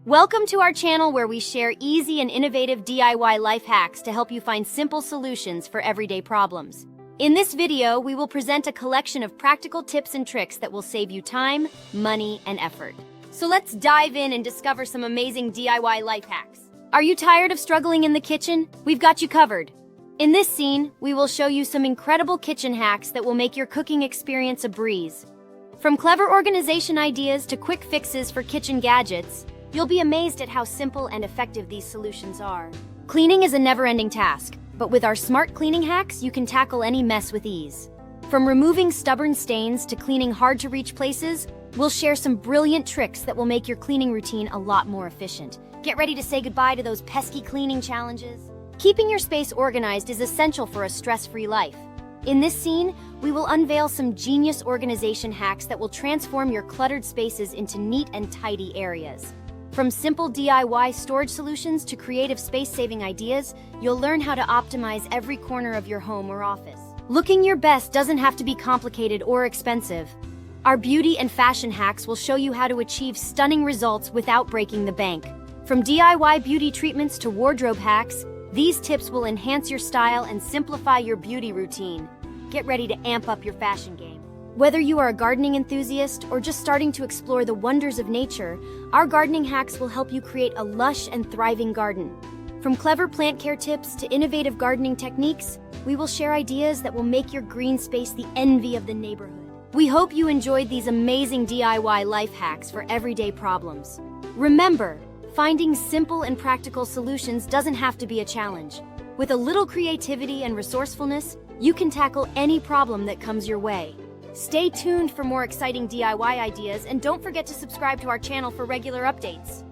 Welcome to our channel where we share easy and innovative DIY life hacks to help you find simple solutions for everyday problems. In this video, we will present a collection of practical tips and tricks that will save you time, money, and effort. So let's dive in and discover some amazing DIY life hacks. Are you tired of struggling in the kitchen? We've got you covered. In this scene, we will show you some incredible kitchen hacks that will make your cooking experience a breeze. From clever organization ideas to quick fixes for kitchen gadgets, you'll be amazed at how simple and effective these solutions are. Cleaning is a never-ending task, but with our smart cleaning hacks, you can tackle any mess with ease. From removing stubborn stains to cleaning hard-to-reach places, we'll share some brilliant tricks that will make your cleaning routine a lot more efficient. Get ready to say goodbye to those pesky cleaning challenges. Keeping your space organized is essential for a stress-free life. In this scene, we will unveil some genius organization hacks that will transform your cluttered spaces into neat and tidy areas. From simple DIY storage solutions to creative space-saving ideas, you'll learn how to optimize every corner of your home or office. Looking your best doesn't have to be complicated or expensive. Our beauty and fashion hacks will show you how to achieve stunning results without breaking the bank. From DIY beauty treatments to wardrobe hacks, these tips will enhance your style and simplify your beauty routine. Get ready to amp up your fashion game. Whether you are a gardening enthusiast or just starting to explore the wonders of nature, our gardening hacks will help you create a lush and thriving garden. From clever plant care tips to innovative gardening techniques, we will share ideas that will make your green space the envy of the neighborhood. We hope you enjoyed these amazing DIY life hacks for everyday problems. Remember, finding simple and practical solutions doesn't have to be a challenge. With a little creativity and resourcefulness, you can tackle any problem that comes your way. Stay tuned for more exciting DIY ideas and don't forget to subscribe to our channel for regular updates.